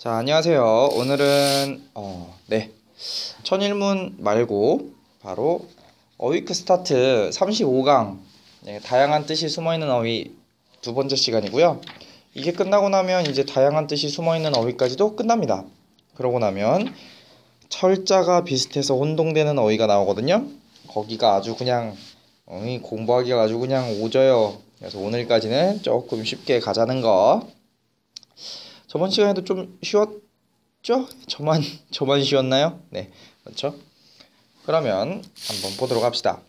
자, 안녕하세요. 오늘은 천일문 말고 바로 어휘크 스타트 35강 다양한 뜻이 숨어있는 어휘 두 번째 시간이고요. 이게 끝나고 나면 이제 다양한 뜻이 숨어있는 어휘까지도 끝납니다. 그러고 나면 철자가 비슷해서 혼동되는 어휘가 나오거든요. 거기가 아주 그냥 공부하기가 아주 그냥 오져요. 그래서 오늘까지는 조금 쉽게 가자는 거. 저번 시간에도 좀 쉬웠죠? 저만 쉬웠나요? 네, 그렇죠. 그러면 한번 보도록 합시다.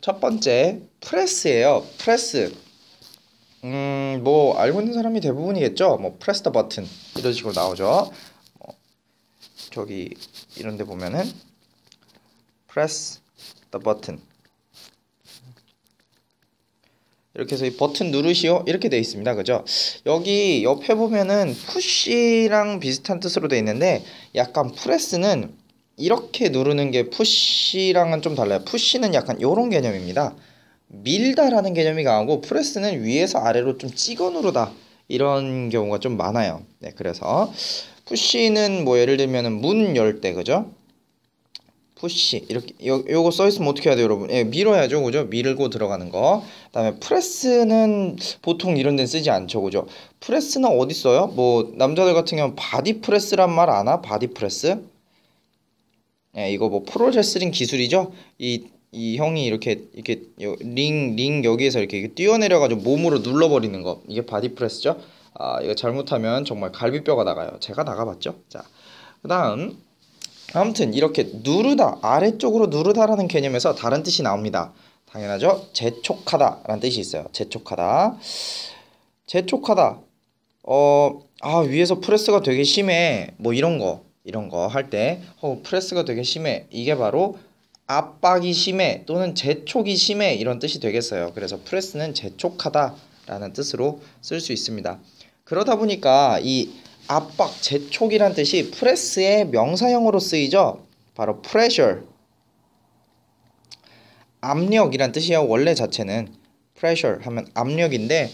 첫 번째 프레스예요. 프레스. 뭐 알고 있는 사람이 대부분이겠죠. 뭐 press the button 이런 식으로 나오죠. 저기 이런 데 보면은 press the button 이렇게 해서 이 버튼 누르시오 이렇게 되어 있습니다. 그죠? 여기 옆에 보면은 푸시랑 비슷한 뜻으로 되어 있는데 약간 프레스는 이렇게 누르는 게 푸시랑은 좀 달라요. 푸시는 약간 요런 개념입니다. 밀다라는 개념이 강하고 프레스는 위에서 아래로 좀 찍어 누르다 이런 경우가 좀 많아요. 네, 그래서 푸시는 뭐 예를 들면은 문 열 때, 그죠? 푸시 이렇게 요거 써 있으면 어떻게 해야 돼요, 여러분? 예, 밀어야죠, 그죠? 밀고 들어가는 거. 그다음에 프레스는 보통 이런 데는 쓰지 않죠, 그죠? 프레스는 어디 써요? 뭐 남자들 같은 경우는 바디 프레스란 말 아나? 바디 프레스? 예, 이거 뭐 프로레슬링 기술이죠? 이 형이 이렇게 링 여기에서 이렇게 뛰어내려가지고 몸으로 눌러버리는 거, 이게 바디 프레스죠? 아, 이거 잘못하면 정말 갈비뼈가 나가요. 제가 나가봤죠. 자, 그다음 아무튼 이렇게 누르다, 아래쪽으로 누르다라는 개념에서 다른 뜻이 나옵니다. 당연하죠. 재촉하다 라는 뜻이 있어요. 재촉하다. 재촉하다. 위에서 프레스가 되게 심해. 뭐 이런 거 할 때 프레스가 되게 심해. 이게 바로 압박이 심해 또는 재촉이 심해 이런 뜻이 되겠어요. 그래서 프레스는 재촉하다 라는 뜻으로 쓸 수 있습니다. 그러다 보니까 이 압박, 재촉이란 뜻이 프레스의 명사형으로 쓰이죠. 바로 pressure, 압력이란 뜻이에요. 원래 자체는 pressure 하면 압력인데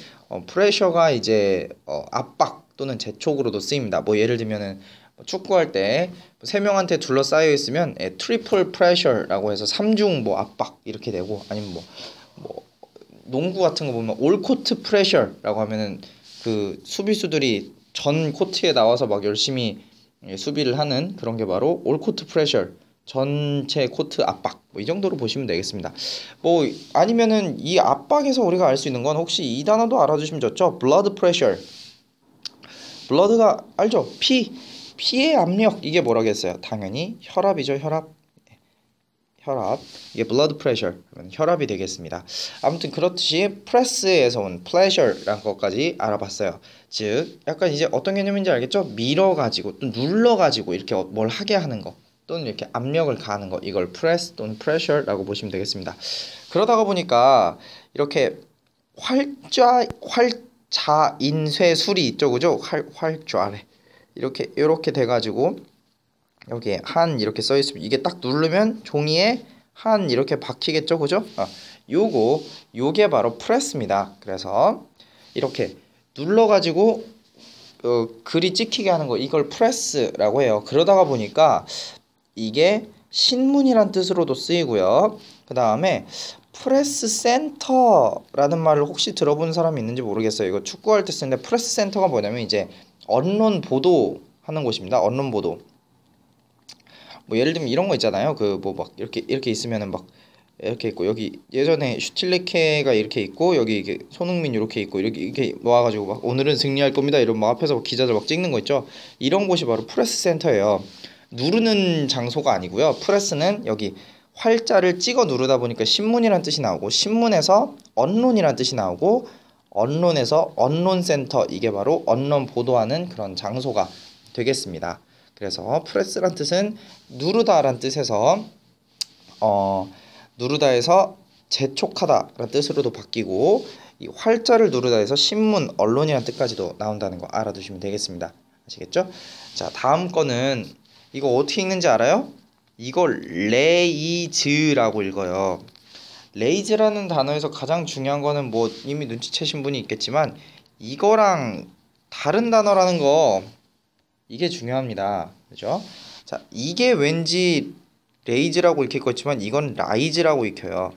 pressure가 이제 압박 또는 재촉으로도 쓰입니다. 뭐 예를 들면은 축구할 때 세 명한테 둘러싸여 있으면 트리플 프레셔라고 해서 3중 뭐 압박 이렇게 되고, 아니면 뭐 농구 같은 거 보면 올 코트 프레셔라고 하면은 그 수비수들이 전 코트에 나와서 막 열심히 수비를 하는 그런 게 바로 올 코트 프레셔, 전체 코트 압박, 뭐 이 정도로 보시면 되겠습니다. 뭐 아니면은 이 압박에서 우리가 알 수 있는 건 혹시 이 단어도 알아두시면 좋죠. blood pressure. blood가 알죠? 피의 압력, 이게 뭐라겠어요? 당연히 혈압이죠. 혈압, 이게 blood pressure, 혈압이 되겠습니다. 아무튼 그렇듯이 press에서 온 pleasure라는 것까지 알아봤어요. 즉 약간 이제 어떤 개념인지 알겠죠? 밀어가지고 또 눌러가지고 이렇게 뭘 하게 하는 거, 또는 이렇게 압력을 가하는 거, 이걸 press 또는 pressure라고 보시면 되겠습니다. 그러다가 보니까 이렇게 활자인쇄술이 있죠, 그죠? 활좌래 이렇게 돼가지고 여기에 한 이렇게 써 있으면 이게 딱 누르면 종이에 한 이렇게 박히겠죠, 그죠? 요게 바로 프레스입니다. 그래서 이렇게 눌러가지고 글이 찍히게 하는 거, 이걸 프레스라고 해요. 그러다가 보니까 이게 신문이란 뜻으로도 쓰이고요. 그 다음에 프레스 센터라는 말을 혹시 들어본 사람이 있는지 모르겠어요. 이거 축구할 때 쓰는데, 프레스 센터가 뭐냐면 이제 언론 보도하는 곳입니다. 언론 보도. 뭐 예를 들면 이런 거 있잖아요. 그 뭐 막 이렇게 있으면은 막 이렇게 있고, 여기 예전에 슈틸리케가 이렇게 있고, 여기 이게 손흥민 이렇게 있고, 이렇게 모아가지고 막 오늘은 승리할 겁니다 이런 막 앞에서 막 기자들 막 찍는 거 있죠. 이런 곳이 바로 프레스 센터예요. 누르는 장소가 아니고요. 프레스는 여기 활자를 찍어 누르다 보니까 신문이란 뜻이 나오고, 신문에서 언론이란 뜻이 나오고, 언론에서 언론 센터, 이게 바로 언론 보도하는 그런 장소가 되겠습니다. 그래서 프레스란 뜻은 누르다란 뜻에서 누르다에서 재촉하다라는 뜻으로도 바뀌고, 이 활자를 누르다에서 신문, 언론이라는 뜻까지도 나온다는 거 알아두시면 되겠습니다. 아시겠죠? 자, 다음 거는 이거 어떻게 읽는지 알아요? 이걸 레이즈라고 읽어요. 레이즈라는 단어에서 가장 중요한 거는 뭐 이미 눈치채신 분이 있겠지만, 이거랑 다른 단어라는 거 이게 중요합니다. 그죠? 자, 이게 왠지 레이즈라고 읽힐 것 같지만 이건 라이즈라고 읽혀요.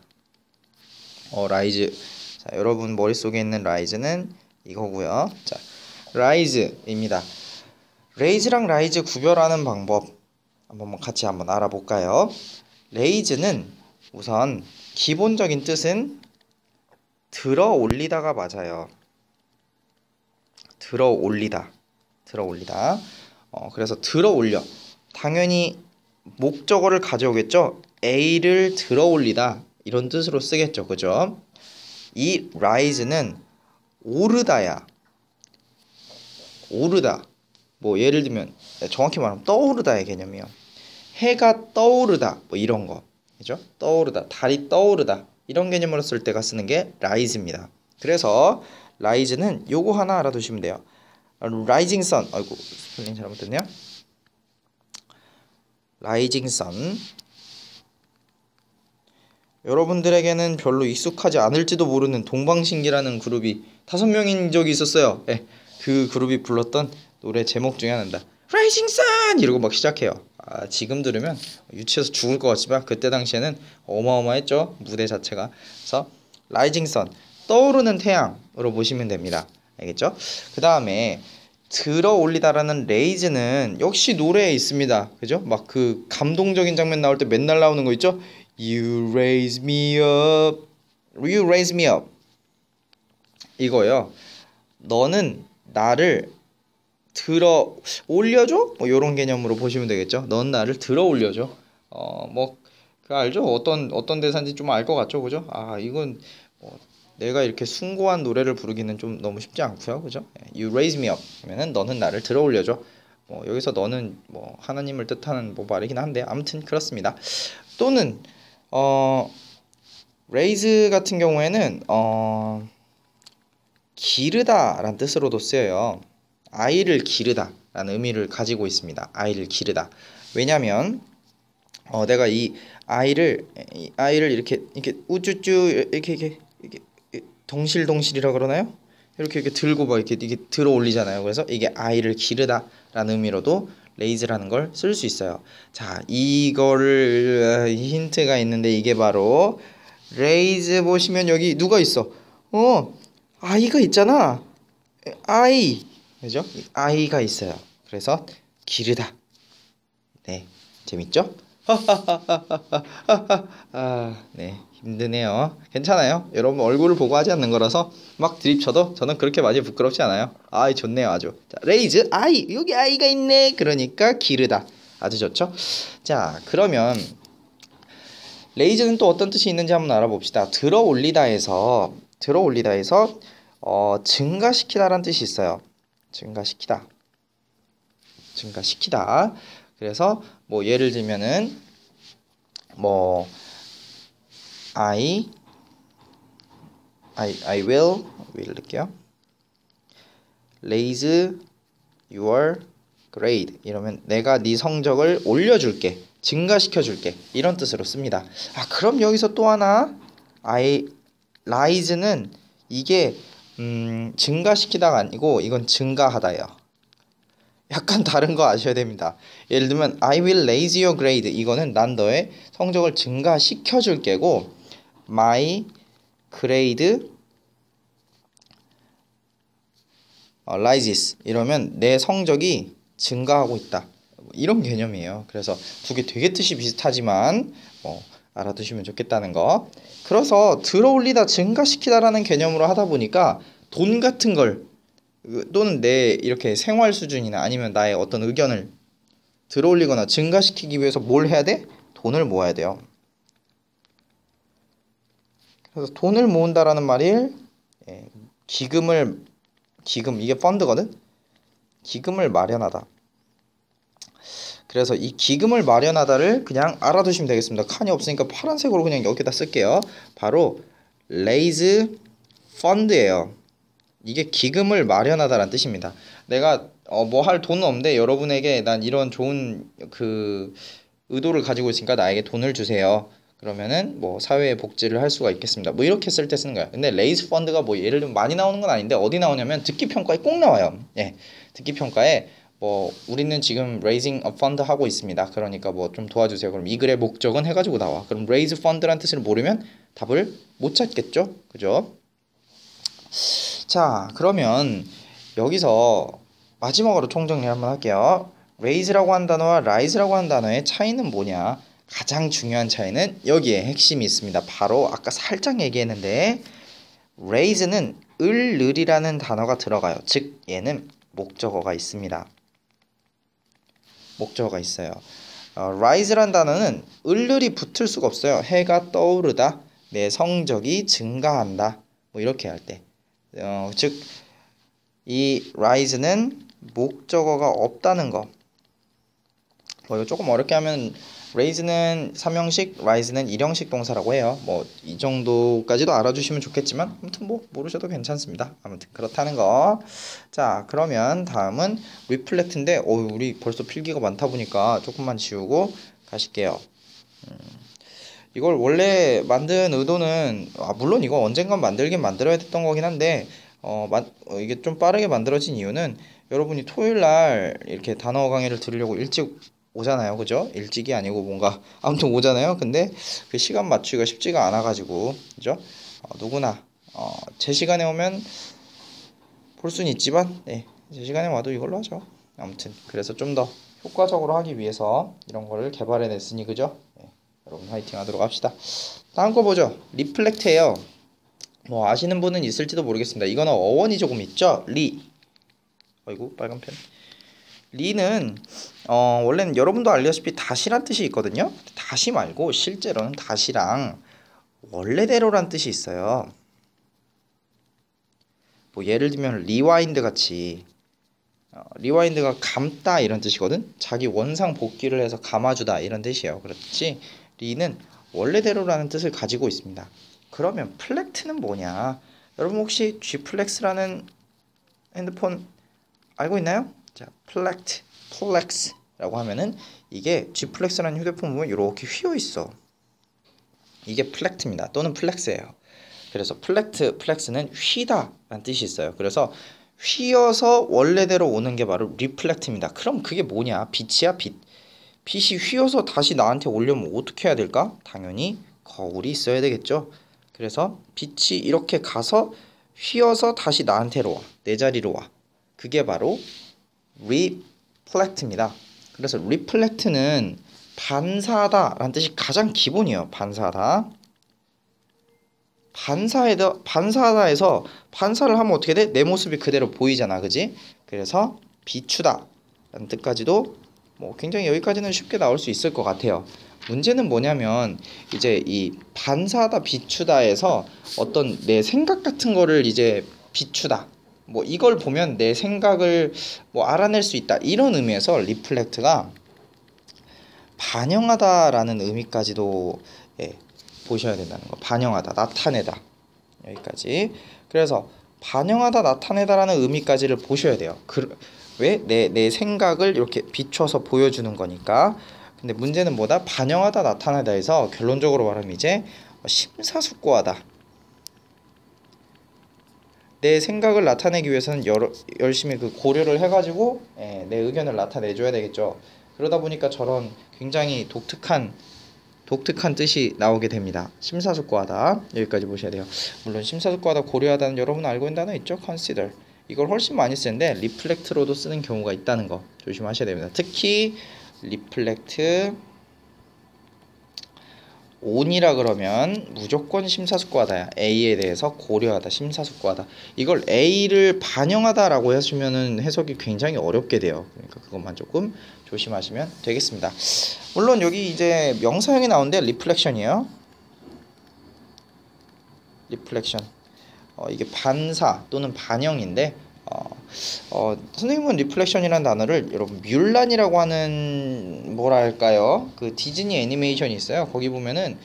라이즈. 자, 여러분 머릿속에 있는 라이즈는 이거고요. 자, 라이즈입니다. 레이즈랑 라이즈 구별하는 방법 한번 같이 한번 알아볼까요? 레이즈는 우선 기본적인 뜻은 들어 올리다가 맞아요. 들어 올리다. 그래서 들어 올려. 당연히 목적어를 가져오겠죠. A를 들어 올리다 이런 뜻으로 쓰겠죠. 그죠? 이 rise는 오르다야. 오르다. 뭐 예를 들면 정확히 말하면 떠오르다의 개념이에요. 해가 떠오르다 뭐 이런 거. 그죠? 떠오르다. 달이 떠오르다. 이런 개념으로 쓸 때가 쓰는 게 rise입니다. 그래서 rise는 요거 하나 알아두시면 돼요. rising sun. 아이고 스펠링 잘못됐네요. rising sun. 여러분들에게는 별로 익숙하지 않을지도 모르는 동방신기라는 그룹이 5명인 적이 있었어요. 예, 그 그룹이 불렀던 노래 제목 중에 하나입니다. Rising Sun 이러고 막 시작해요. 지금 들으면 유치해서 죽을 것 같지만 그때 당시에는 어마어마했죠. 무대 자체가. 그래서 Rising Sun, 떠오르는 태양으로 보시면 됩니다. 알겠죠? 그 다음에 들어 올리다라는 raise는 역시 노래에 있습니다. 그죠? 막 그 감동적인 장면 나올 때 맨날 나오는 거 있죠? You raise me up, you raise me up. 이거요. 너는 나를 들어 올려줘? 뭐 이런 개념으로 보시면 되겠죠. 넌 나를 들어 올려줘. 뭐 그 알죠? 어떤 대사인지 좀 알 것 같죠, 그죠? 이건 뭐 내가 이렇게 숭고한 노래를 부르기는 좀 너무 쉽지 않고요, 그죠? You raise me up 하면은 너는 나를 들어 올려줘. 뭐 여기서 너는 뭐 하나님을 뜻하는 뭐 말이긴 한데 아무튼 그렇습니다. 또는 raise 같은 경우에는 기르다라는 뜻으로도 쓰여요. 아이를 기르다라는 의미를 가지고 있습니다. 아이를 기르다. 왜냐면 내가 이 아이를 이렇게 우쭈쭈 이렇게 동실동실이라 그러나요? 이렇게 들고 막 이렇게 들어 올리잖아요. 그래서 이게 아이를 기르다라는 의미로도 raise라는 걸 쓸 수 있어요. 자, 이거를 힌트가 있는데 이게 바로 raise 보시면 여기 누가 있어? 아이가 있잖아. 아이. 그죠? 아이가 있어요. 그래서 기르다. 네. 재밌죠? 네. 힘드네요. 괜찮아요. 여러분 얼굴을 보고 하지 않는 거라서 막 드립쳐도 저는 그렇게 많이 부끄럽지 않아요. 좋네요. 아주. 자, 레이즈 아이. 여기 아이가 있네. 그러니까 기르다. 아주 좋죠? 자, 그러면 레이즈는 또 어떤 뜻이 있는지 한번 알아봅시다. 들어 올리다에서 증가시키다라는 뜻이 있어요. 증가시키다. 그래서 뭐 예를 들면은 뭐 I will 넣을게요. raise your grade 이러면 내가 네 성적을 올려줄게, 증가시켜줄게 이런 뜻으로 씁니다. 그럼 여기서 또 하나 rise는 이게 증가시키다가 아니고 이건 증가하다예요. 약간 다른 거 아셔야 됩니다. 예를 들면 I will raise your grade 이거는 난 너의 성적을 증가시켜 줄 게고 my grade rises 이러면 내 성적이 증가하고 있다. 이런 개념이에요. 그래서 두 개 되게 뜻이 비슷하지만 알아두시면 좋겠다는 거. 그래서 들어올리다 증가시키다라는 개념으로 하다 보니까 돈 같은 걸 또는 내 이렇게 생활 수준이나 아니면 나의 어떤 의견을 들어올리거나 증가시키기 위해서 뭘 해야 돼? 돈을 모아야 돼요. 그래서 돈을 모은다라는 말이 기금 이게 펀드거든. 기금을 마련하다. 그래서 이 기금을 마련하다를 그냥 알아두시면 되겠습니다. 칸이 없으니까 파란색으로 그냥 여기다 쓸게요. 바로 raise fund예요. 이게 기금을 마련하다라는 뜻입니다. 내가 뭐 할 돈은 없는데 여러분에게 난 이런 좋은 그 의도를 가지고 있으니까 나에게 돈을 주세요. 그러면은 뭐 사회에 복지를 할 수가 있겠습니다. 뭐 이렇게 쓸 때 쓰는 거야. 근데 레이스 펀드가 뭐 예를 들면 많이 나오는 건 아닌데 어디 나오냐면 듣기 평가에 꼭 나와요. 듣기 평가에 뭐 우리는 지금 raising a fund 하고 있습니다. 그러니까 뭐 좀 도와주세요. 그럼 이 글의 목적은 해가지고 나와. 그럼 raise fund란 뜻을 모르면 답을 못 찾겠죠, 그죠? 자, 그러면 여기서 마지막으로 총정리 한번 할게요. raise라고 한 단어와 rise라고 한 단어의 차이는 뭐냐? 가장 중요한 차이는 여기에 핵심이 있습니다. 바로 아까 살짝 얘기했는데 raise는 을을이라는 단어가 들어가요. 즉 얘는 목적어가 있습니다. 목적어가 있어요. rise란 단어는 을을이 붙을 수가 없어요. 해가 떠오르다, 내 성적이 증가한다, 뭐 이렇게 할 때. 즉 이 rise는 목적어가 없다는 거. 뭐 이거 조금 어렵게 하면 raise는 3형식, rise는 1형식 동사라고 해요. 뭐 이 정도까지도 알아주시면 좋겠지만 아무튼 뭐 모르셔도 괜찮습니다. 아무튼 그렇다는 거. 자, 그러면 다음은 reflect인데 우리 벌써 필기가 많다 보니까 조금만 지우고 가실게요. 이걸 원래 만든 의도는 물론 이거 언젠간 만들긴 만들어야 됐던 거긴 한데 이게 좀 빠르게 만들어진 이유는 여러분이 토요일날 이렇게 단어 강의를 들으려고 일찍 오잖아요, 그죠? 일찍이 아니고 뭔가 아무튼 오잖아요. 근데 그 시간 맞추기가 쉽지가 않아가지고, 그죠? 누구나 제 시간에 오면 볼 수는 있지만, 네, 제 시간에 와도 이걸로 하죠. 아무튼 그래서 좀 더 효과적으로 하기 위해서 이런 거를 개발해냈으니, 그죠? 네, 여러분 화이팅 하도록 합시다. 다음 거 보죠. 리플렉트예요. 뭐 아시는 분은 있을지도 모르겠습니다. 이거는 어원이 조금 있죠. 어이구 빨간 펜. 리는 원래는 여러분도 알다시피 다시란 뜻이 있거든요. 다시 말고 실제로는 다시랑 원래대로란 뜻이 있어요. 뭐 예를 들면 리와인드 같이 리와인드가 감다 이런 뜻이거든. 자기 원상 복귀를 해서 감아주다 이런 뜻이에요. 그렇지 리는 원래대로라는 뜻을 가지고 있습니다. 그러면 플렉트는 뭐냐? 여러분 혹시 G플렉스라는 핸드폰 알고 있나요? 자, 플렉스라고 하면은 이게 G플렉스라는 휴대폰 보면 이렇게 휘어 있어. 이게 플렉트입니다. 또는 플렉스예요. 그래서 플렉스는 휘다 라는 뜻이 있어요. 그래서 휘어서 원래대로 오는 게 바로 리플렉트입니다. 그럼 그게 뭐냐? 빛이야, 빛. 빛이 휘어서 다시 나한테 오려면 어떻게 해야 될까? 당연히 거울이 있어야 되겠죠. 그래서 빛이 이렇게 가서 휘어서 다시 나한테로 와. 내 자리로 와. 그게 바로 reflect입니다. 그래서 reflect는 반사하다 라는 뜻이 가장 기본이에요. 반사하다. 반사하다 해서 반사를 하면 어떻게 돼? 내 모습이 그대로 보이잖아. 그지? 그래서 비추다 라는 뜻까지도 뭐 굉장히 여기까지는 쉽게 나올 수 있을 것 같아요. 문제는 뭐냐면 이제 이 반사하다 비추다에서 어떤 내 생각 같은 거를 이제 비추다 뭐 이걸 보면 내 생각을 뭐 알아낼 수 있다 이런 의미에서 리플렉트가 반영하다라는 의미까지도 보셔야 된다는 거. 반영하다, 나타내다 여기까지. 그래서 반영하다, 나타내다라는 의미까지를 보셔야 돼요. 왜? 내 생각을 이렇게 비춰서 보여주는 거니까. 근데 문제는 뭐다? 반영하다, 나타내다에서 결론적으로 말하면 이제 심사숙고하다. 내 생각을 나타내기 위해서는 열심히 그 고려를 해가지고 내 의견을 나타내줘야 되겠죠. 그러다 보니까 저런 굉장히 독특한 뜻이 나오게 됩니다. 심사숙고하다 여기까지 보셔야 돼요. 물론 심사숙고하다, 고려하다는 여러분 알고 있는 단어 있죠? consider. 이걸 훨씬 많이 쓰는데 reflect로도 쓰는 경우가 있다는 거 조심하셔야 됩니다. 특히 reflect on이라 그러면 무조건 심사숙고하다야. A에 대해서 고려하다, 심사숙고하다. 이걸 A를 반영하다라고 하시면은 해석이 굉장히 어렵게 돼요. 그러니까 그것만 조금 조심하시면 되겠습니다. 물론 여기 이제 명사형이 나오는데 reflection이에요. reflection. 이게 반사 또는 반영인데 선생님은 리플렉션이라는 단어를 여러분 뮬란이라고 하는 뭐랄까요? 그 디즈니 애니메이션이 있어요. 거기 보면은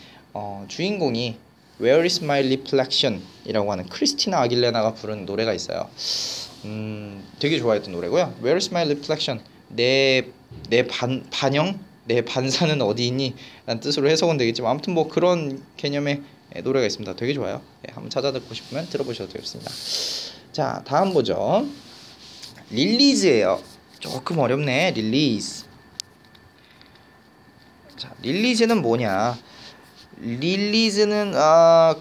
주인공이 Where is my reflection? 이라고 하는 크리스티나 아길레나가 부른 노래가 있어요. 되게 좋아했던 노래고요. Where is my reflection? 내 반영? 내 반사는 어디 있니? 라는 뜻으로 해석은 되겠지만 아무튼 뭐 그런 개념의 노래가 있습니다. 되게 좋아요. 한번 찾아 듣고 싶으면 들어보셔도 되겠습니다. 자, 다음 보죠. 릴리즈예요. 조금 어렵네. 릴리즈. 자, 릴리즈는 뭐냐? 릴리즈는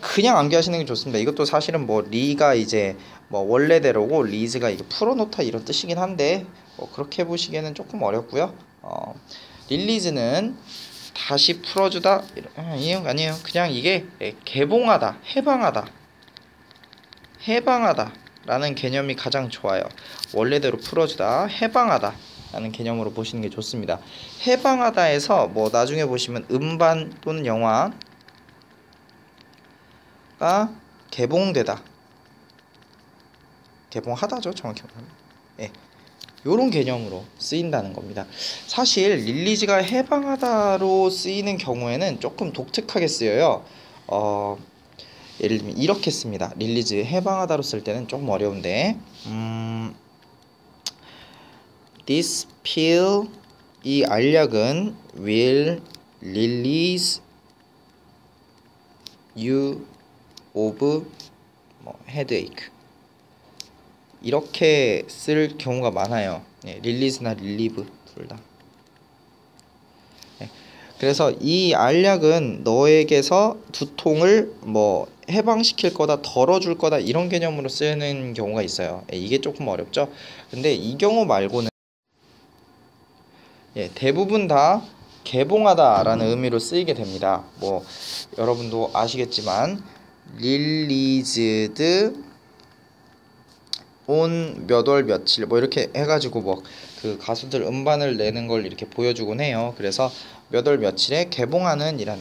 그냥 암기하시는 게 좋습니다. 이것도 사실은 뭐 리가 이제 뭐 원래대로고 리즈가 이게 풀어놓다 이런 뜻이긴 한데 뭐 그렇게 보시기에는 조금 어렵고요. 릴리즈는 다시 풀어주다 아니에요. 그냥 이게 개봉하다, 해방하다 라는 개념이 가장 좋아요. 원래대로 풀어주다, 해방하다 라는 개념으로 보시는 게 좋습니다. 해방하다에서 뭐 나중에 보시면 음반 또는 영화가 개봉되다, 개봉하다죠 정확히 말하면. 예, 요런 개념으로 쓰인다는 겁니다. 사실 릴리즈가 해방하다로 쓰이는 경우에는 조금 독특하게 쓰여요. 예를 들면 이렇게 씁니다. 릴리즈 해방하다로 쓸 때는 조금 어려운데 This pill, 이 알약은 will release you of headache. 이렇게 쓸 경우가 많아요. 릴리즈나 릴리브 둘 다. 그래서 이 알약은 너에게서 두통을 뭐 해방시킬 거다, 덜어줄 거다 이런 개념으로 쓰는 경우가 있어요. 이게 조금 어렵죠. 근데 이 경우 말고는 대부분 다 개봉하다라는 의미로 쓰이게 됩니다. 뭐 여러분도 아시겠지만 릴리즈드 온 몇 월 며칠 뭐 이렇게 해가지고 뭐 그 가수들 음반을 내는 걸 이렇게 보여주곤 해요. 그래서 몇 월 며칠에 개봉하는 이란,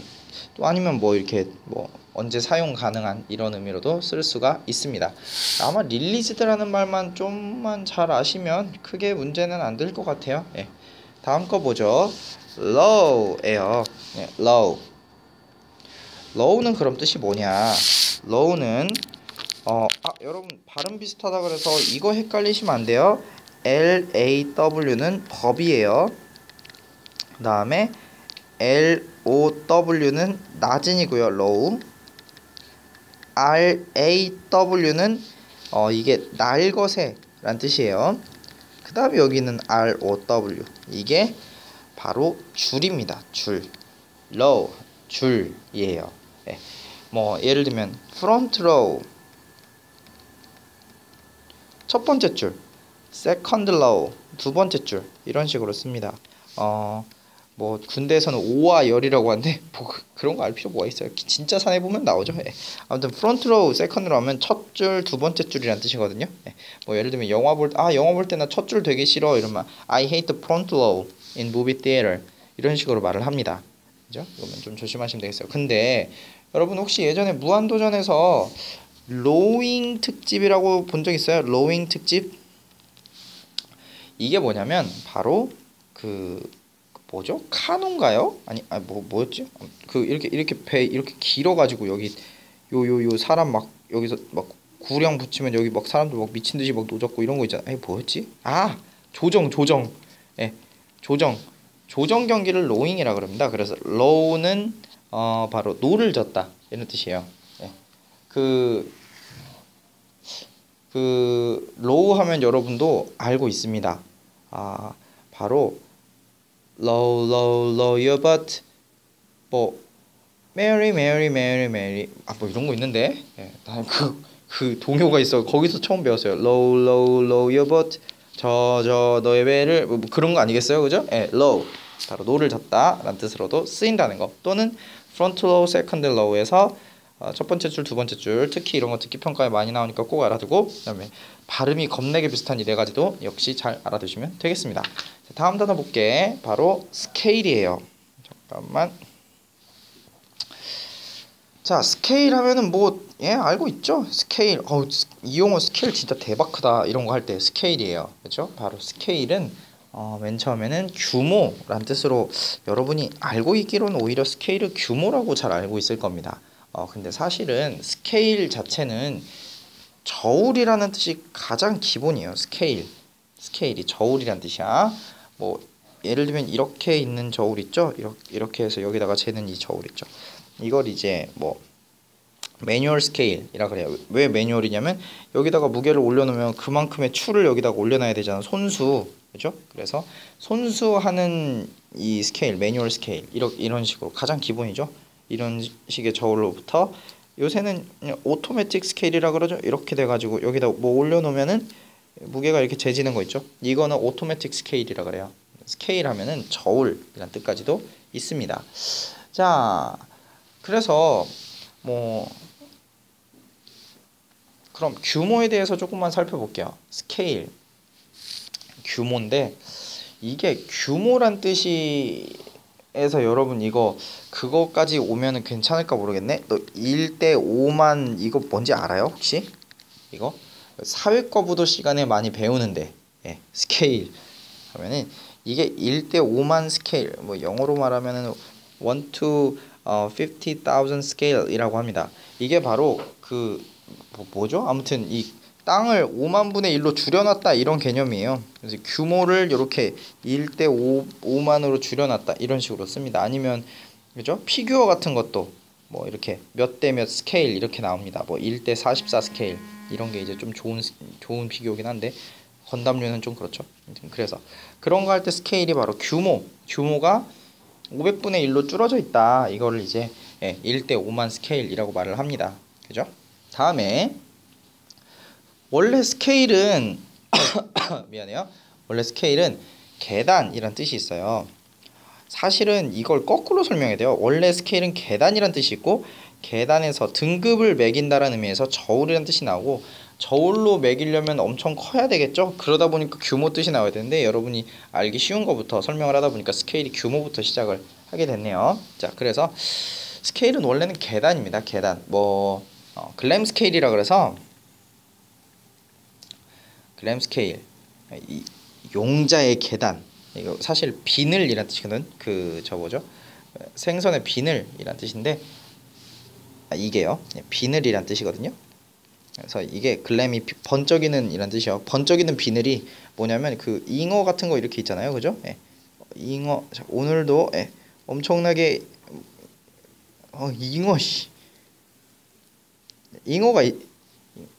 또 아니면 뭐 이렇게 뭐 언제 사용 가능한 이런 의미로도 쓸 수가 있습니다. 아마 릴리즈드라는 말만 좀만 잘 아시면 크게 문제는 안 될 것 같아요. 다음 거 보죠. low예요. low. low는 그럼 뜻이 뭐냐? low는 여러분 발음 비슷하다 그래서 이거 헷갈리시면 안 돼요. LAW는 법이에요. 그 다음에 LOW는 낮은이고요. low. RAW는 이게 날것의 란 뜻이에요. 그 다음에 여기는 ROW, 이게 바로 줄입니다. 줄. row, 줄이에요. 뭐 예를 들면 front row, 첫 번째 줄, second row, 두 번째 줄, 이런 식으로 씁니다. 뭐 군대에서는 5와 열이라고 하는데 뭐 그런 거 알 필요 뭐가 있어요. 진짜 산에 보면 나오죠. 아무튼 front row, second row 하면 첫 줄, 두 번째 줄이란 뜻이거든요. 뭐 예를 들면 영화 볼 때 나 첫 줄 되게 싫어 이러면 I hate the front row in movie theater, 이런 식으로 말을 합니다. 그죠? 이거는 좀 조심하시면 되겠어요. 근데 여러분 혹시 예전에 무한도전에서 로잉 특집이라고 본 적 있어요? 로잉 특집? 이게 뭐냐면 바로 그 뭐죠? 카누인가요? 뭐였지? 그 이렇게 배 이렇게 길어가지고 여기 요 사람 막 여기서 막 구령 붙이면 여기 막 사람들 막 미친 듯이 막 노젓고 이런 거 있잖아. 뭐였지? 조정. 조정 경기를 로잉이라 그럽니다. 그래서 로우는 바로 노를 젓다 이런 뜻이에요. 그 로우 하면 여러분도 알고 있습니다. 바로 low your butt, 뭐 Mary 뭐 이런 거 있는데 나는 그 동요가 있어. 거기서 처음 배웠어요. low your butt, 저 너의 배를 뭐 그런 거 아니겠어요, 그죠? low 바로 노를 젓다 라는 뜻으로도 쓰인다는 거. 또는 front row, second row에서 첫 번째 줄, 두 번째 줄, 특히 이런 거 듣기 평가에 많이 나오니까 꼭 알아두고, 그다음에 발음이 겁내게 비슷한 이 네 가지도 역시 잘 알아두시면 되겠습니다. 다음 단어 볼게. 바로 스케일이에요. 잠깐만. 자, 스케일 하면은 뭐 알고 있죠? 스케일. 이 용어 스케일 진짜 대박 크다 이런 거 할 때 스케일이에요. 그렇죠? 바로 스케일은 맨 처음에는 규모란 뜻으로 여러분이 알고 있기로는 오히려 스케일을 규모라고 잘 알고 있을 겁니다. 근데 사실은 스케일 자체는 저울이라는 뜻이 가장 기본이에요. 스케일이 저울이란 뜻이야. 뭐 예를 들면 이렇게 있는 저울 있죠? 이렇게 해서 여기다가 재는 이 저울 있죠? 이걸 이제 뭐 매뉴얼 스케일이라 그래요. 왜 매뉴얼이냐면 여기다가 무게를 올려놓으면 그만큼의 추를 여기다가 올려놔야 되잖아. 손수, 그죠? 그래서 손수하는 이 스케일, 매뉴얼 스케일 이런 식으로 가장 기본이죠. 이런 식의 저울로부터 요새는 그냥 오토매틱 스케일이라 그러죠. 이렇게 돼가지고 여기다 뭐 올려놓으면은 무게가 이렇게 재지는 거 있죠. 이거는 오토매틱 스케일이라 그래요. 스케일 하면은 저울이란 뜻까지도 있습니다. 자, 그래서 뭐 그럼 규모에 대해서 조금만 살펴볼게요. 스케일, 규모인데 이게 규모란 뜻이에서 여러분 이거 그거까지 오면은 괜찮을까 모르겠네. 너 1대 5만 이거 뭔지 알아요? 혹시? 이거 사회과부도 시간에 많이 배우는데 스케일 하면은 이게 1대 5만 스케일, 뭐 영어로 말하면은 1 to 50,000 스케일이라고 합니다. 이게 바로 그 뭐죠? 아무튼 이 땅을 5만 분의 1로 줄여놨다 이런 개념이에요. 그래서 규모를 이렇게 1대 5만으로 줄여놨다 이런 식으로 씁니다. 아니면 그죠? 피규어 같은 것도 뭐 이렇게 몇 대 몇 스케일 이렇게 나옵니다. 뭐 1대 44 스케일 이런 게 이제 좀 좋은 피규어긴 한데 건담류는 좀 그렇죠. 그래서 그런 거 할 때 스케일이 바로 규모가 500분의 1로 줄어져 있다. 이거를 이제 1대 5만 스케일이라고 말을 합니다. 그죠? 다음에 원래 스케일은 미안해요. 원래 스케일은 계단이란 뜻이 있어요. 사실은 이걸 거꾸로 설명해야 돼요. 원래 스케일은 계단이란 뜻이 있고 계단에서 등급을 매긴다라는 의미에서 저울이란 뜻이 나오고 저울로 매기려면 엄청 커야 되겠죠. 그러다 보니까 규모 뜻이 나와야 되는데 여러분이 알기 쉬운 거부터 설명을 하다 보니까 스케일이 규모부터 시작을 하게 됐네요. 자, 그래서 스케일은 원래는 계단입니다. 계단. 뭐 글램 스케일이라 그래서 글램 스케일 이 용자의 계단, 이거 사실 비늘이란 뜻이거든. 뭐죠? 생선의 비늘이란 뜻인데 이게요. 비늘이란 뜻이거든요. 그래서 이게 글램이 번쩍이는 이란 뜻이요. 번쩍이는 비늘이 뭐냐면 그 잉어 같은 거 이렇게 있잖아요. 그죠? 잉어. 자, 오늘도 엄청나게 잉어 잉어가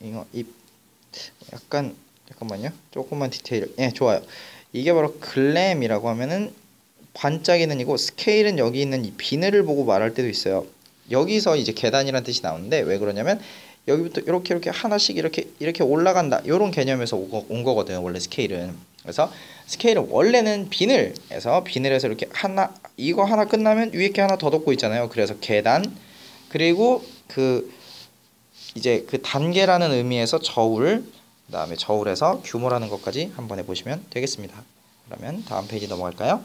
잉어 입 약간 잠깐만요. 조금만 디테일. 좋아요. 이게 바로 글램이라고 하면은 반짝이는 이고 스케일은 여기 있는 이 비늘을 보고 말할 때도 있어요. 여기서 이제 계단이란 뜻이 나오는데 왜 그러냐면 여기부터 이렇게 하나씩 이렇게 올라간다. 이런 개념에서 온 거거든요. 원래 스케일은. 그래서 스케일은 원래는 비늘에서 이렇게 이거 하나 끝나면 위에 게 하나 더 덮고 있잖아요. 그래서 계단, 그리고 이제 그 단계라는 의미에서 저울, 그다음에 저울에서 규모라는 것까지 한번 해보시면 되겠습니다. 그러면 다음 페이지 넘어갈까요?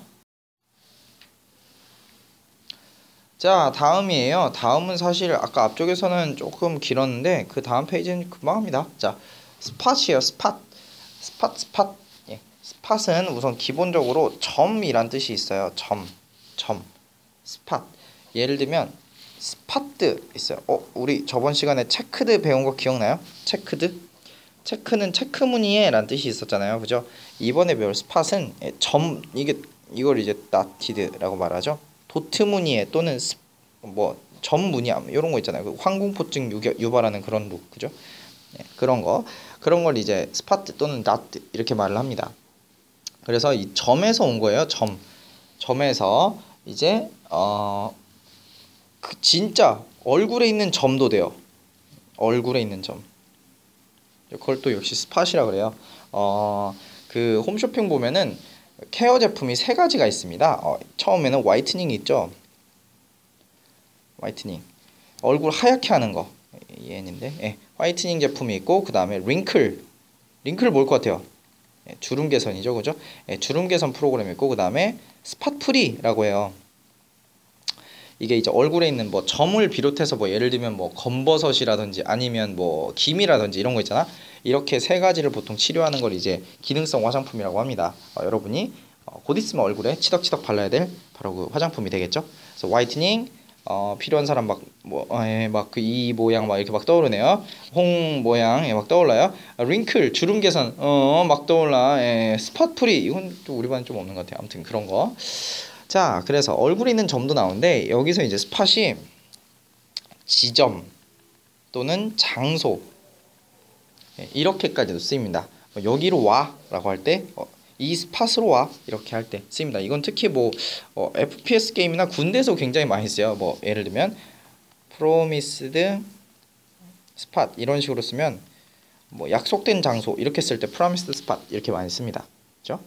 자, 다음이에요. 다음은 사실 아까 앞쪽에서는 조금 길었는데 그 다음 페이지는 금방 합니다. 자, 스팟이에요. 스팟. 스팟은 우선 기본적으로 점이란 뜻이 있어요. 점. 스팟. 예를 들면 스파트 있어요. 우리 저번 시간에 체크드 배운 거 기억나요? 체크는 체크무늬에 란 뜻이 있었잖아요. 그죠? 이번에 배울 스팟은 이걸 이제 나티드라고 말하죠. 도트 무늬에 또는 뭐 점 무늬 이런 거 있잖아요. 그 황공포증 유발하는 그런 룩, 그죠? 그런 걸 이제 스파트 또는 나트 이렇게 말을 합니다. 그래서 이 점에서 온 거예요. 점에서 이제 진짜 얼굴에 있는 점도 돼요. 얼굴에 있는 점. 그걸 또 역시 스팟이라 그래요. 그 홈쇼핑 보면은 케어 제품이 3가지가 있습니다. 처음에는 화이트닝 있죠. 화이트닝. 얼굴 하얗게 하는 거. 얘인데. 화이트닝 제품이 있고 그다음에 링클 뭘 것 같아요? 주름 개선이죠. 그죠? 주름 개선 프로그램이 있고 그다음에 스팟 프리라고 해요. 이게 이제 얼굴에 있는 뭐 점을 비롯해서 뭐 예를 들면 뭐 검버섯이라든지 아니면 뭐 기미라든지 이런 거 있잖아. 이렇게 3가지를 보통 치료하는 걸 이제 기능성 화장품이라고 합니다. 여러분이 곧 있으면 얼굴에 치덕치덕 발라야 될 바로 그 화장품이 되겠죠. 그래서 화이트닝 필요한 사람 막 그 이 모양 막 이렇게 막 떠오르네요. 홍 모양 막 떠올라요. 링클 주름 개선 막 떠올라. 스팟 프리 이건 또 우리 반은 좀 없는 것 같아요. 아무튼 그런 거. 자, 그래서 얼굴에 있는 점도 나오는데 여기서 이제 스팟이 지점, 또는 장소, 이렇게까지도 쓰입니다. 여기로 와 라고 할 때 이 스팟으로 와 이렇게 할 때 쓰입니다. 이건 특히 뭐 FPS 게임이나 군대에서 굉장히 많이 써요. 뭐 예를 들면 promised spot 이런 식으로 쓰면 뭐 약속된 장소 이렇게 쓸 때 promised spot 이렇게 많이 씁니다. 그렇죠?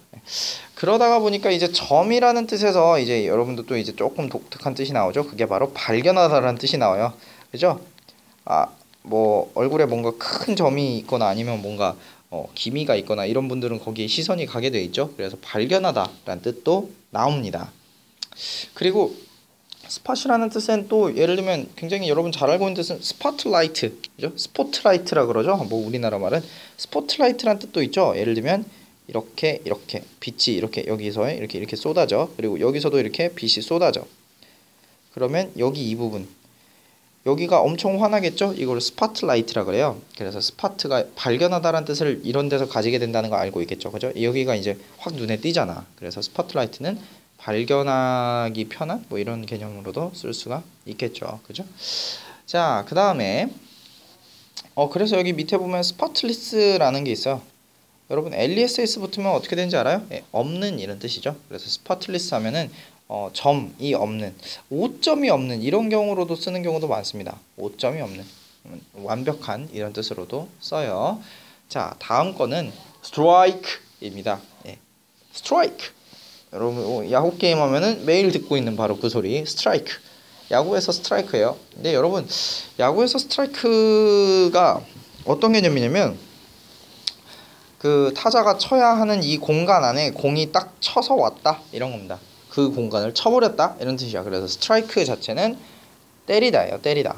그러다가 보니까 이제 점이라는 뜻에서 이제 여러분도 또 이제 조금 독특한 뜻이 나오죠. 그게 바로 발견하다라는 뜻이 나와요. 그죠? 뭐 얼굴에 뭔가 큰 점이 있거나 아니면 뭔가 기미가 있거나 이런 분들은 거기에 시선이 가게 돼 있죠. 그래서 발견하다라는 뜻도 나옵니다. 그리고 스팟이라는 뜻은 또 예를 들면 굉장히 여러분 잘 알고 있는 뜻은 스포트라이트, 그죠? 스포트라이트라 그러죠. 뭐 우리나라 말은 스포트라이트라는 뜻도 있죠. 예를 들면 이렇게 빛이 이렇게 여기서 이렇게 쏟아져. 그리고 여기서도 이렇게 빛이 쏟아져. 그러면 여기 이 부분 여기가 엄청 환하겠죠? 이걸 스팟라이트라 그래요. 그래서 스팟가 발견하다라는 뜻을 이런 데서 가지게 된다는 거 알고 있겠죠, 그죠? 여기가 이제 확 눈에 띄잖아. 그래서 스팟라이트는 발견하기 편한 뭐 이런 개념으로도 쓸 수가 있겠죠, 그죠? 자, 그 다음에 그래서 여기 밑에 보면 스팟리스라는 게 있어요. 여러분 LESS 붙으면 어떻게 되는지 알아요? 없는 이런 뜻이죠. 그래서 스팟리스 하면은 점이 없는, 오점이 없는 이런 경우로도 쓰는 경우도 많습니다. 오점이 없는, 완벽한 이런 뜻으로도 써요. 자, 다음 거는 strike입니다. strike. 여러분 야구 게임 하면은 매일 듣고 있는 바로 그 소리, strike. 야구에서 스트라이크예요. 근데 여러분 야구에서 스트라이크가 어떤 개념이냐면 그 타자가 쳐야 하는 이 공간 안에 공이 딱 쳐서 왔다 이런 겁니다. 그 공간을 쳐버렸다 이런 뜻이야. 그래서 스트라이크 자체는 때리다예요. 때리다.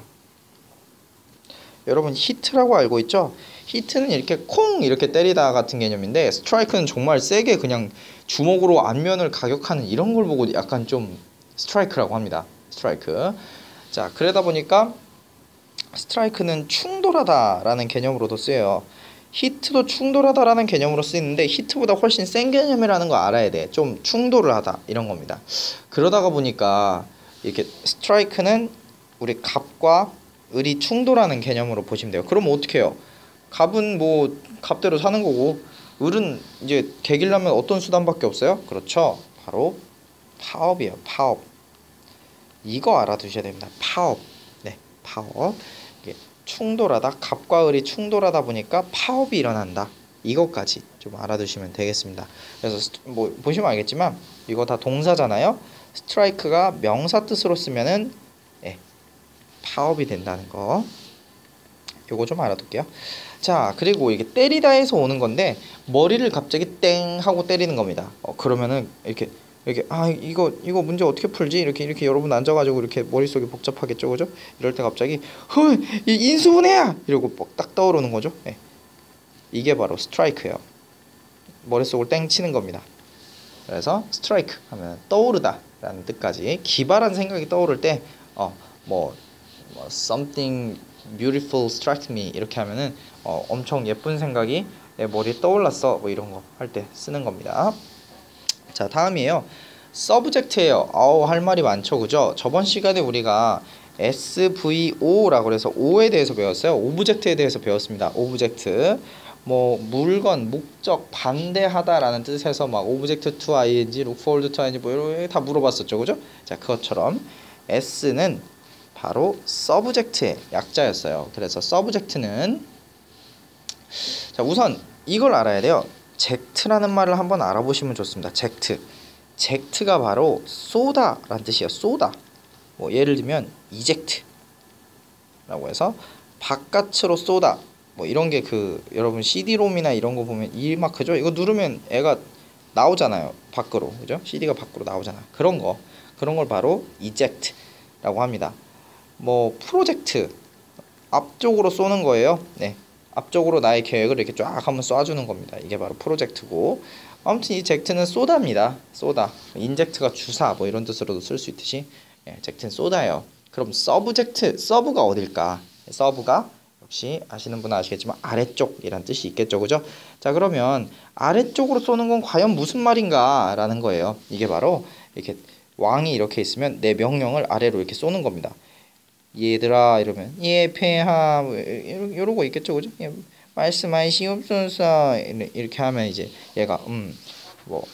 여러분 히트라고 알고 있죠? 히트는 이렇게 콩 이렇게 때리다 같은 개념인데 스트라이크는 정말 세게 그냥 주먹으로 안면을 가격하는 이런 걸 보고 약간 좀 스트라이크라고 합니다. 스트라이크. 자, 그러다 보니까 스트라이크는 충돌하다라는 개념으로도 쓰여요. 히트도 충돌하다라는 개념으로 쓰이는데 히트보다 훨씬 센 개념이라는 거 알아야 돼. 좀 충돌을 하다 이런 겁니다. 그러다가 보니까 이렇게 스트라이크는 우리 갑과 을이 충돌하는 개념으로 보시면 돼요. 그럼 어떻게 해요? 갑은 뭐 갑대로 사는 거고 을은 이제 개기려면 어떤 수단밖에 없어요? 그렇죠. 바로 파업이에요. 파업. 이거 알아두셔야 됩니다. 파업. 네, 파업. 충돌하다, 갑과 을이 충돌하다 보니까 파업이 일어난다. 이것까지 좀 알아두시면 되겠습니다. 그래서 뭐 보시면 알겠지만 이거 다 동사잖아요. 스트라이크가 명사 뜻으로 쓰면은 파업이 된다는 거. 요거 좀 알아둘게요. 자, 그리고 이게 때리다에서 오는 건데 머리를 갑자기 땡 하고 때리는 겁니다. 그러면은 이렇게 이거 문제 어떻게 풀지? 이렇게 여러분 앉아가지고 이렇게 머릿속이 복잡하겠죠, 그죠? 이럴 때 갑자기 이 인수분해야! 이러고 딱 떠오르는 거죠. 이게 바로 스트라이크예요. 머릿속을 땡 치는 겁니다. 그래서 스트라이크 하면 떠오르다 라는 뜻까지 기발한 생각이 떠오를 때 뭐 something beautiful struck me 이렇게 하면은 엄청 예쁜 생각이 내 머리에 떠올랐어 뭐 이런 거 할 때 쓰는 겁니다. 자, 다음이에요. 서브젝트예요. 할 말이 많죠, 그죠? 저번 시간에 우리가 SVO라고 해서 O에 대해서 배웠어요. 오브젝트에 대해서 배웠습니다. 오브젝트. 뭐 물건, 목적, 반대하다라는 뜻에서 막 오브젝트 to ing, look forward to ing 뭐 이런 다 물어봤었죠, 그죠? 자, 그것처럼 S는 바로 서브젝트의 약자였어요. 그래서 서브젝트는 자, 우선 이걸 알아야 돼요. 젝트라는 말을 한번 알아보시면 좋습니다. 젝트. 젝트가 바로 쏘다라는 뜻이에요. 쏘다. 뭐 예를 들면 이젝트라고 해서 바깥으로 쏘다. 뭐 이런 게 여러분 CD롬이나 이런 거 보면 이 마크죠. 이거 누르면 애가 나오잖아요. 밖으로. 그죠? CD가 밖으로 나오잖아. 그런 걸 바로 이젝트라고 합니다. 뭐 프로젝트 앞쪽으로 쏘는 거예요. 네. 앞쪽으로 나의 계획을 이렇게 쫙 한번 쏴주는 겁니다. 이게 바로 프로젝트고 아무튼 이 젝트는 쏘다입니다. 쏘다. 인젝트가 주사 뭐 이런 뜻으로도 쓸 수 있듯이 젝트는 쏘다예요. 그럼 서브젝트, 서브가 어딜까? 서브가 역시 아시는 분은 아시겠지만 아래쪽이란 뜻이 있겠죠, 그죠? 자, 그러면 아래쪽으로 쏘는 건 과연 무슨 말인가 라는 거예요. 이게 바로 이렇게 왕이 이렇게 있으면 내 명령을 아래로 이렇게 쏘는 겁니다. 얘들아 이러면 예 폐하 뭐 이러고 있겠죠, 그죠? 예, 말씀하시옵소서 이렇게 하면 이제 얘가 뭐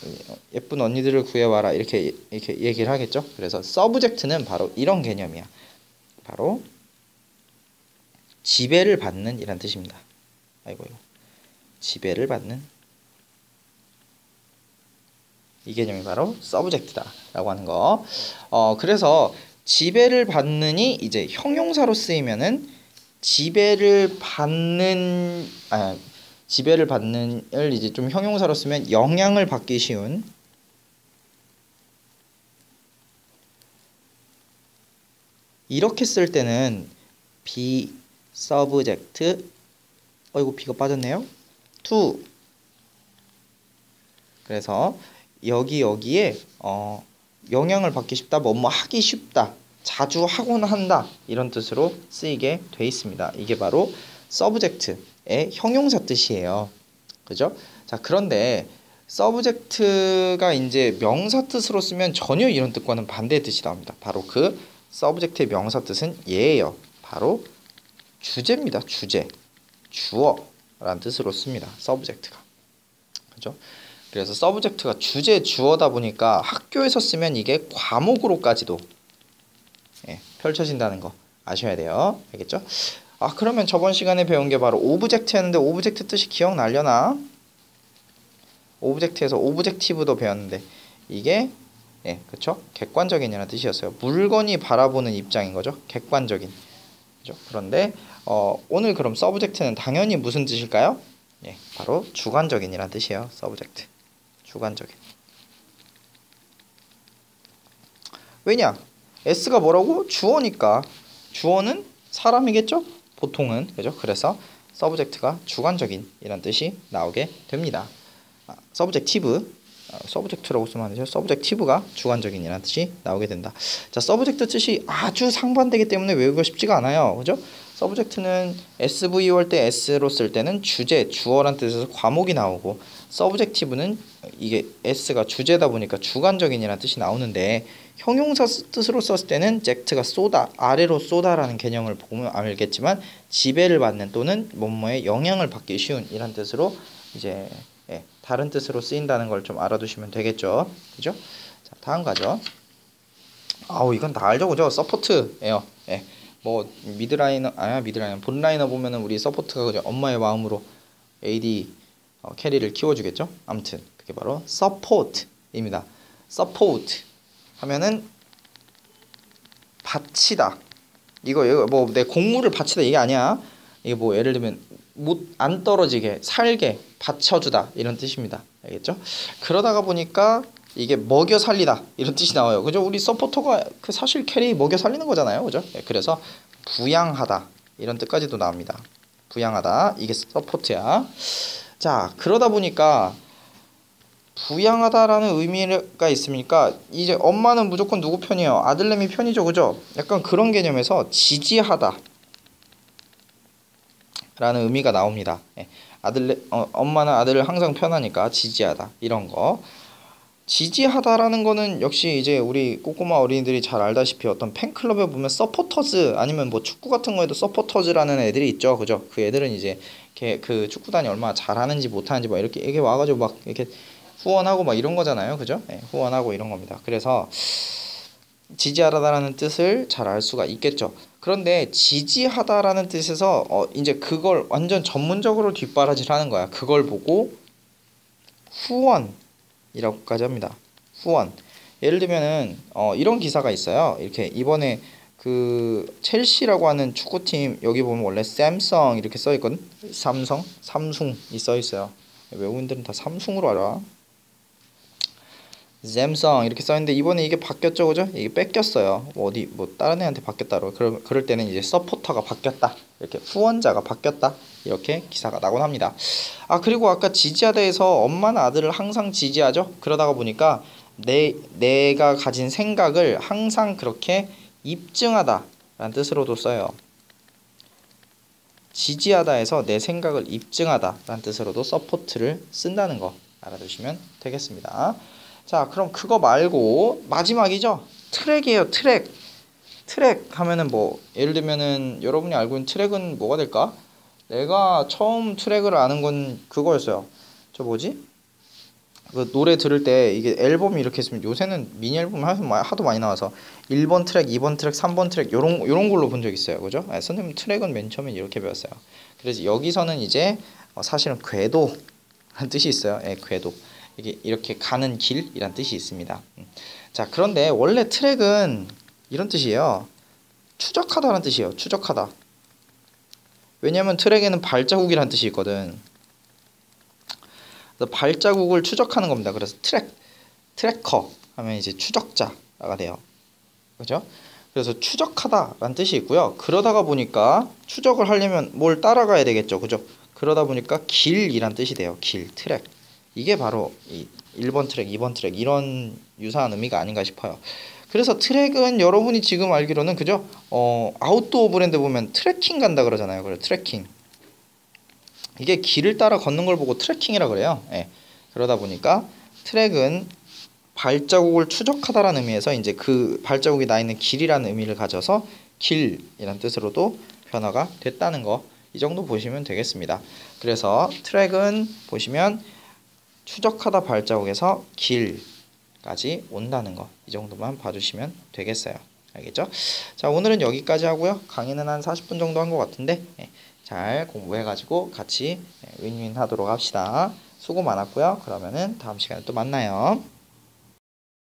예쁜 언니들을 구해와라 이렇게 얘기를 하겠죠. 그래서 서브젝트는 바로 이런 개념이야. 바로 지배를 받는 이란 뜻입니다. 아이고 지배를 받는 이 개념이 바로 서브젝트다라고 하는 거. 그래서 지배를 받는이 이제 형용사로 쓰이면은 지배를 받는을 이제 좀 형용사로 쓰면 영향을 받기 쉬운 이렇게 쓸 때는 be subject 어이구 B가 빠졌네요. to 그래서 여기에 영향을 받기 쉽다, 뭐뭐 하기 쉽다, 자주 하곤 한다 이런 뜻으로 쓰이게 돼 있습니다. 이게 바로 subject의 형용사 뜻이에요. 그죠? 자, 그런데 subject가 이제 명사 뜻으로 쓰면 전혀 이런 뜻과는 반대의 뜻이 나옵니다. 바로 그 subject의 명사 뜻은 얘예요. 바로 주제입니다. 주제, 주어라는 뜻으로 씁니다. subject가. 그죠? 그래서 서브젝트가 주제 주어다 보니까 학교에서 쓰면 이게 과목으로까지도 펼쳐진다는 거 아셔야 돼요. 알겠죠? 그러면 저번 시간에 배운 게 바로 오브젝트였는데 오브젝트 뜻이 기억나려나? 오브젝트에서 오브젝티브도 배웠는데 이게 그쵸? 객관적인이라는 뜻이었어요. 물건이 바라보는 입장인 거죠. 객관적인. 그죠? 그런데 오늘 그럼 서브젝트는 당연히 무슨 뜻일까요? 바로 주관적인이라는 뜻이에요. 서브젝트. 주관적인. 왜냐? S가 뭐라고? 주어니까. 주어는 사람이겠죠? 보통은. 그죠? 그래서 서브젝트가 주관적인 이란 뜻이 나오게 됩니다. 서브젝티브. 서브젝트라고 쓰면 안 되죠. 서브젝티브가 주관적인 이란 뜻이 나오게 된다. 자, 서브젝트 뜻이 아주 상반되기 때문에 외우기가 쉽지가 않아요. 그죠? 서브젝트는 SVO 할 때 S로 쓸 때는 주제, 주어란 뜻에서 과목이 나오고 서브젝티브는 이게 S가 주제다 보니까 주관적인이라는 뜻이 나오는데 형용사 뜻으로 썼을 때는 젝트가 쏘다, 아래로 쏘다라는 개념을 보면 알겠지만 지배를 받는 또는 뭐뭐에 영향을 받기 쉬운 이란 뜻으로 이제 다른 뜻으로 쓰인다는 걸 좀 알아두시면 되겠죠. 그죠? 자, 다음 가죠. 이건 다 알죠, 그죠? 서포트예요. 뭐 미드라이너 본라이너 보면은 우리 서포트가 그죠? 엄마의 마음으로 AD 캐리를 키워주겠죠. 아무튼 그게 바로 support입니다. support 하면은 바치다. 이거 뭐 내 공물을 바치다 이게 아니야. 이게 뭐 예를 들면 못 안 떨어지게 살게 받쳐주다 이런 뜻입니다. 알겠죠? 그러다가 보니까 이게 먹여 살리다 이런 뜻이 나와요. 그죠? 우리 서포터가 그 사실 캐리 먹여 살리는 거잖아요. 그죠? 그래서 부양하다 이런 뜻까지도 나옵니다. 부양하다 이게 서포트야. 자, 그러다 보니까 부양하다라는 의미가 있으니까 이제 엄마는 무조건 누구 편이에요? 아들내미 편이죠. 그죠? 약간 그런 개념에서 지지하다 라는 의미가 나옵니다. 엄마는 아들을 항상 편하니까 지지하다 이런 거. 지지하다라는 거는 역시 이제 우리 꼬꼬마 어린이들이 잘 알다시피 어떤 팬클럽에 보면 서포터즈 아니면 뭐 축구 같은 거에도 서포터즈라는 애들이 있죠. 그죠? 그 애들은 이제 그 축구단이 얼마나 잘하는지 못하는지 막 이렇게 와가지고 막 이렇게 후원하고 막 이런 거잖아요. 그죠? 후원하고 이런 겁니다. 그래서 지지하다라는 뜻을 잘 알 수가 있겠죠. 그런데 지지하다라는 뜻에서 이제 그걸 완전 전문적으로 뒷바라지를 하는 거야. 그걸 보고 후원이라고까지 합니다. 후원. 예를 들면은 이런 기사가 있어요. 이렇게 이번에 그 첼시라고 하는 축구팀 여기 보면 원래 샘성 이렇게 써 있거든. 삼숭이 써 있어요. 외국인들은 다 삼숭으로 알아. 샘성 이렇게 써있는데 이번에 이게 바뀌었죠, 그죠? 이게 뺏겼어요. 어디 뭐 다른 애한테 바뀌었다로 그럴 때는 이제 서포터가 바뀌었다, 이렇게 후원자가 바뀌었다 이렇게 기사가 나곤 합니다. 그리고 아까 지지하다에서 엄마는 아들을 항상 지지하죠. 그러다가 보니까 내가 가진 생각을 항상 그렇게 입증하다 라는 뜻으로도 써요. 지지하다에서 내 생각을 입증하다 라는 뜻으로도 서포트를 쓴다는 거 알아두시면 되겠습니다. 자, 그럼 그거 말고 마지막이죠. 트랙이에요. 트랙. 트랙 하면은 뭐 예를 들면은 여러분이 알고 있는 트랙은 뭐가 될까? 내가 처음 트랙을 아는 건 그거였어요. 저 뭐지? 그 노래 들을 때 이게 앨범이 이렇게 있으면 요새는 미니 앨범 하도 많이 나와서 1번 트랙, 2번 트랙, 3번 트랙 요런 걸로 본 적 있어요. 그죠? 선생님 트랙은 맨 처음에 이렇게 배웠어요. 그래서 여기서는 이제 사실은 궤도라는 뜻이 있어요. 예, 궤도. 이게 이렇게 가는 길이란 뜻이 있습니다. 자, 그런데 원래 트랙은 이런 뜻이에요. 추적하다라는 뜻이에요. 추적하다. 왜냐면 트랙에는 발자국이라는 뜻이 있거든. 그래서 발자국을 추적하는 겁니다. 그래서 트래커 하면 이제 추적자가 돼요. 그죠? 그래서 추적하다라는 뜻이 있고요. 그러다가 보니까 추적을 하려면 뭘 따라가야 되겠죠. 그죠? 그러다 보니까 길이란 뜻이 돼요. 길, 트랙. 이게 바로 이 1번 트랙, 2번 트랙 이런 유사한 의미가 아닌가 싶어요. 그래서 트랙은 여러분이 지금 알기로는 그죠? 아웃도어 브랜드 보면 트레킹 간다 그러잖아요. 그래, 트레킹. 이게 길을 따라 걷는 걸 보고 트레킹이라 그래요. 예. 그러다 보니까 트랙은 발자국을 추적하다라는 의미에서 이제 그 발자국이 나 있는 길이라는 의미를 가져서 길이라는 뜻으로도 변화가 됐다는 거, 이 정도 보시면 되겠습니다. 그래서 트랙은 보시면 추적하다 발자국에서 길까지 온다는 거, 이 정도만 봐주시면 되겠어요. 알겠죠? 자, 오늘은 여기까지 하고요. 강의는 한 40분 정도 한 것 같은데 잘 공부해가지고 같이 윈윈 하도록 합시다. 수고 많았고요. 그러면은 다음 시간에 또 만나요.